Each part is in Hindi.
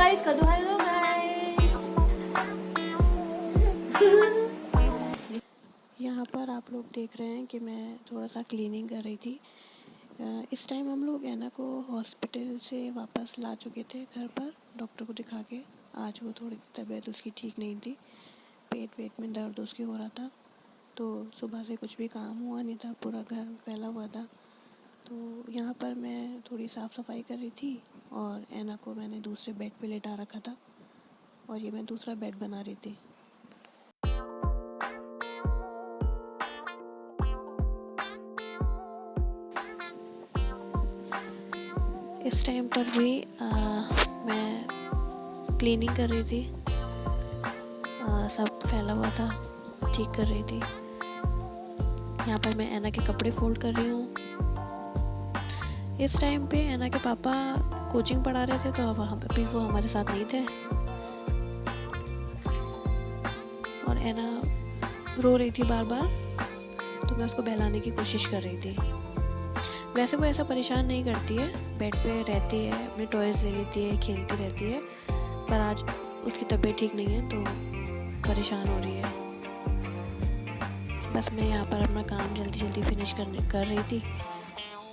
गाइस, कर दो हेलो गाइस। यहाँ पर आप लोग देख रहे हैं कि मैं थोड़ा सा क्लीनिंग कर रही थी। इस टाइम हम लोग ऐना को हॉस्पिटल से वापस ला चुके थे घर पर डॉक्टर को दिखा के। आज वो थोड़ी तबीयत उसकी ठीक नहीं थी, पेट वेट में दर्द उसकी हो रहा था, तो सुबह से कुछ भी काम हुआ नहीं था, पूरा घर फैला हुआ था। तो यहाँ पर मैं थोड़ी साफ़ सफाई कर रही थी और ऐना को मैंने दूसरे बेड पे लेटा रखा था और ये मैं दूसरा बेड बना रही थी। इस टाइम पर भी मैं क्लीनिंग कर रही थी, सब फैला हुआ था, ठीक कर रही थी। यहाँ पर मैं ऐना के कपड़े फोल्ड कर रही हूँ। इस टाइम पे ऐना के पापा कोचिंग पढ़ा रहे थे, तो वहाँ पे भी वो हमारे साथ नहीं थे और ऐना रो रही थी बार बार, तो मैं उसको बहलाने की कोशिश कर रही थी। वैसे वो ऐसा परेशान नहीं करती है, बेड पे रहती है, अपने टॉयज़ ले लेती है, खेलती रहती है, पर आज उसकी तबीयत ठीक नहीं है तो परेशान हो रही है। बस मैं यहाँ पर अपना काम जल्दी जल्दी फिनिश कर रही थी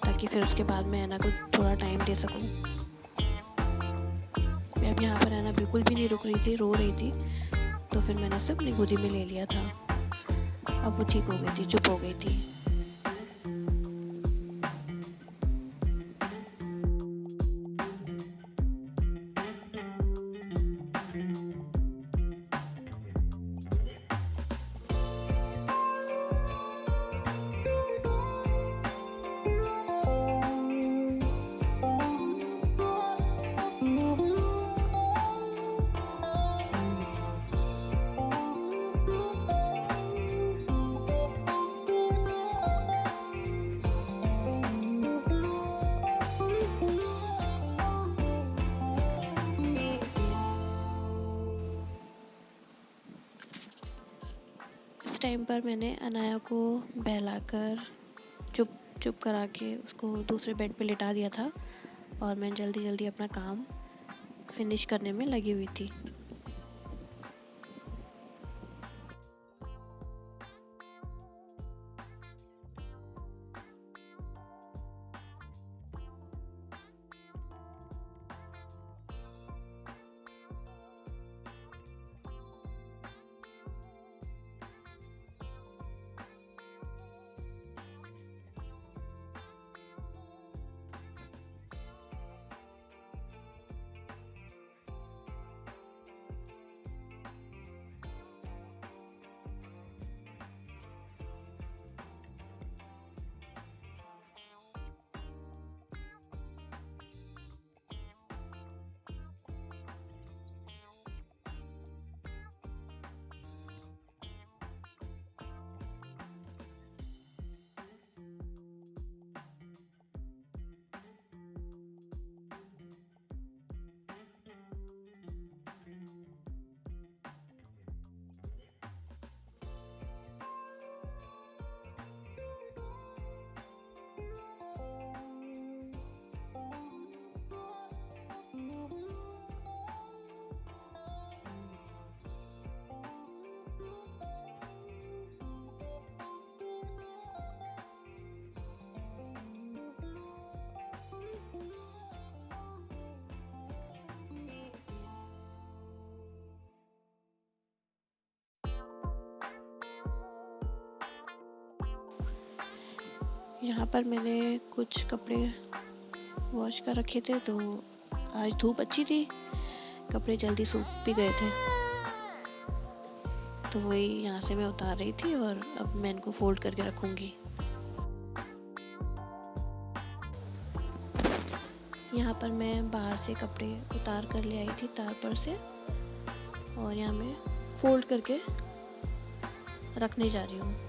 ताकि फिर उसके बाद मैं ऐना को थोड़ा टाइम दे सकूँ। मैं अब यहाँ पर ऐना बिल्कुल भी नहीं रुक रही थी, रो रही थी, तो फिर मैंने उसे अपनी गोदी में ले लिया था। अब वो ठीक हो गई थी, चुप हो गई थी। इस टाइम पर मैंने अनाया को बहलाकर चुप करा के उसको दूसरे बेड पे लिटा दिया था और मैं जल्दी जल्दी अपना काम फिनिश करने में लगी हुई थी। यहाँ पर मैंने कुछ कपड़े वॉश कर रखे थे, तो आज धूप अच्छी थी, कपड़े जल्दी सूख भी गए थे, तो वही यहाँ से मैं उतार रही थी और अब मैं इनको फोल्ड करके रखूँगी। यहाँ पर मैं बाहर से कपड़े उतार कर ले आई थी तार पर से और यहाँ मैं फोल्ड करके रखने जा रही हूँ।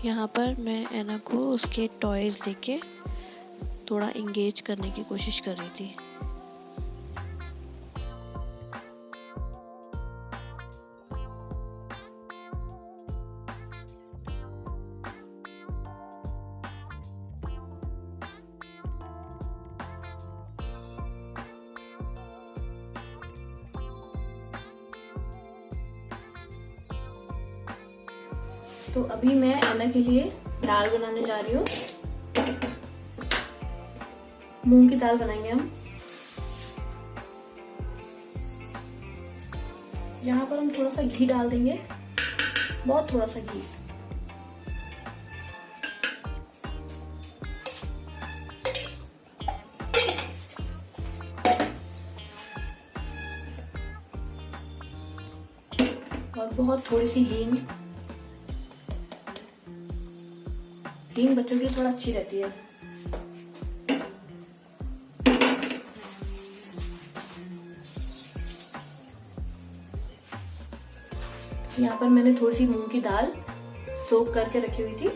यहाँ पर मैं ऐना को उसके टॉयज़ देके थोड़ा इंगेज करने की कोशिश कर रही थी। तो अभी मैं ऐना के लिए दाल बनाने जा रही हूँ। मूंग की दाल बनाएंगे हम। यहाँ पर हम थोड़ा सा घी डाल देंगे, बहुत थोड़ा सा घी। और बहुत थोड़ी सी हींग। हींग बच्चों के लिए थोड़ा अच्छी रहती है। यहाँ पर मैंने थोड़ी सी मूंग की दाल सोक करके रखी हुई थी,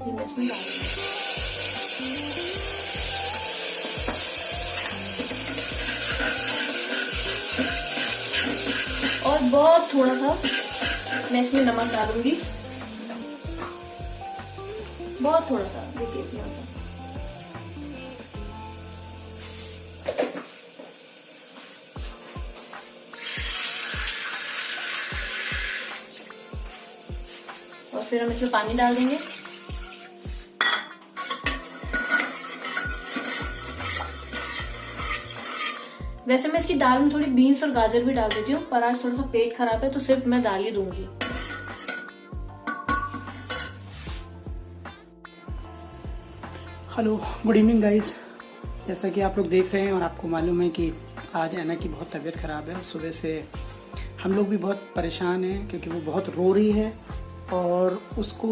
ये मैं इसमें डाल दूंगी। और बहुत थोड़ा सा मैं इसमें नमक डालूंगी, बहुत थोड़ा सा, देखिए इतना सा। और फिर हम इसमें पानी डाल देंगे। वैसे मैं इसकी दाल में थोड़ी बीन्स और गाजर भी डाल देती हूँ, पर आज थोड़ा सा पेट खराब है तो सिर्फ मैं दाल ही दूंगी। Hello, good evening guys. जैसा कि आप लोग देख रहे हैं और आपको मालूम है कि आज ऐना की बहुत तबीयत ख़राब है। सुबह से हम लोग भी बहुत परेशान हैं क्योंकि वो बहुत रो रही है और उसको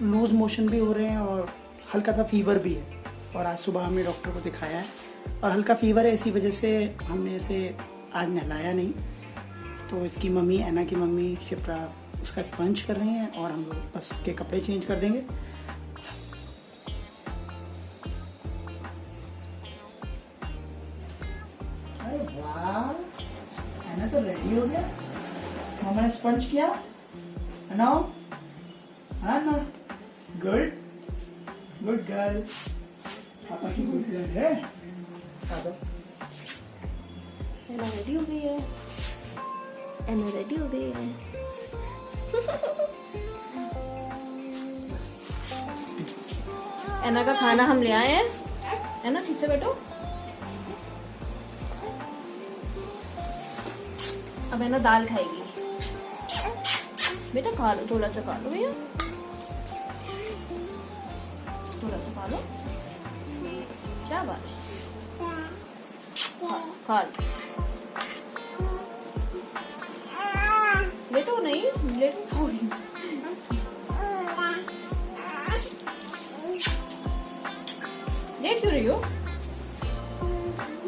लूज मोशन भी हो रहे हैं और हल्का सा फीवर भी है। और आज सुबह हमने डॉक्टर को दिखाया है और हल्का फीवर है, इसी वजह से हमने इसे आज नहलाया नहीं। तो इसकी मम्मी, ऐना की मम्मी शिप्रा उसका स्पंज कर रही हैं और हम लोग बस के कपड़े चेंज कर देंगे। वाह, ऐना तो रेडी हो गया। मामा ने स्पंज किया ना, ना गुड गुड गर्ल, पापा की गुड गर्ल है। ऐना रेडी हो गई है, ऐना रेडी हो गई है। ऐना का खाना हम ले आए हैं। ऐना ठीक से बैठो। अब ऐना दाल खाएगी। बेटा खा लो, थोड़ा सा खा लो भैया, थोड़ा सा खा लो। शाबाश, खा लो। लेटो नहीं, लेटो खाओगी। लेट क्यों रही हो?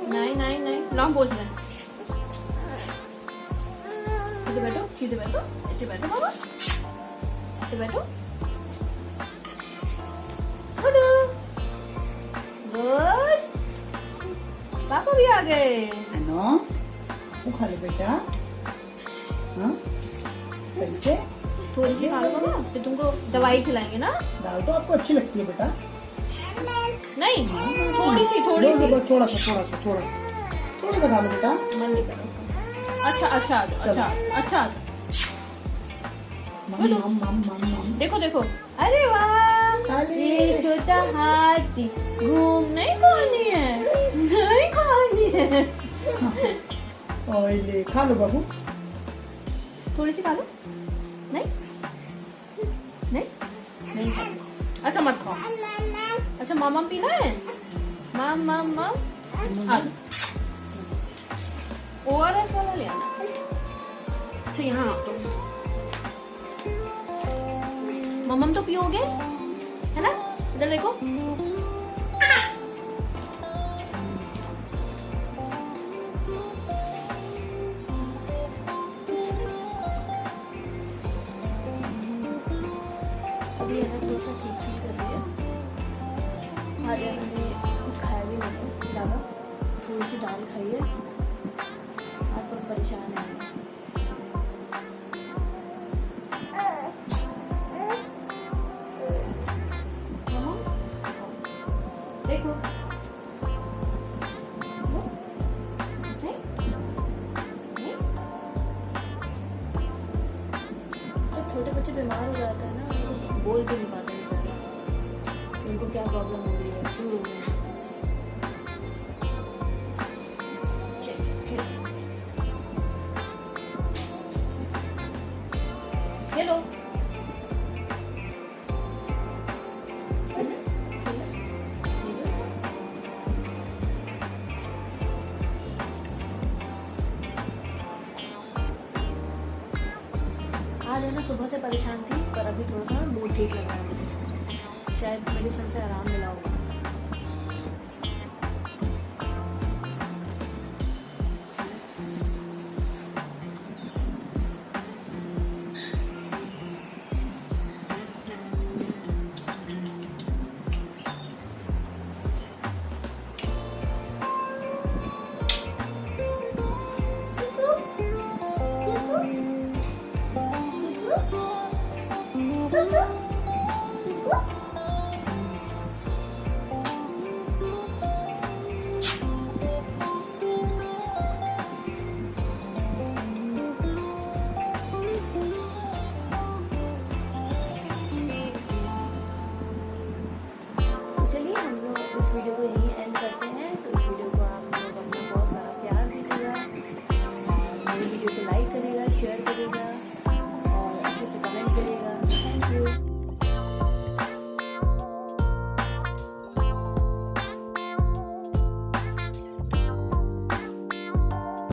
नहीं नहीं नहीं, लॉन्ग पोज में। सीधे बैठो, सीधे बैठो, ऐसे बैठो बाबा, ऐसे बैठो। गुड गुड, पापा भी आ गए। ऐना वो खा ले बेटा, हाँ सही से। थोड़ी सी खा लो बाबा, फिर तुमको दवाई खिलाएंगे ना। दाल तो आपको अच्छी लगती है बेटा? नहीं, थोड़ी सी थोड़ा सा खा लो बेटा। मन नहीं करो। अच्छा अच्छा अच्छा अच्छा, देखो देखो, अरे वाह, ये छोटा हाथी घूम नहीं खानी है, नहीं खानी है। ले खा लो बाबू, थोड़ी सी खा लो। नहीं नहीं नहीं खानी। अच्छा मत खाओ। अच्छा मामा पीना है, माम ORS वाला ले आना। अच्छा यहाँ आओ तुम। मम्मम तो पियोगे है ना? इधर देखो। थोड़ा सा ठीक फील कर रही है। आज मैंने कुछ खाया भी नहीं है ज़्यादा, थोड़ी सी दाल खाई है। आज बहुत परेशान है। देखो जब छोटे बच्चे बीमार हो जाते हैं ना, कुछ बोल भी नहीं पाते बेचारे, उनको क्या प्रॉब्लम हो रही है, क्यों हो रही है। खेलो आज है ना, सुबह से परेशान थी पर अभी थोड़ा सा मूड ठीक लग रहा है मुझे, शायद मेडिसिन से आराम मिला होगा।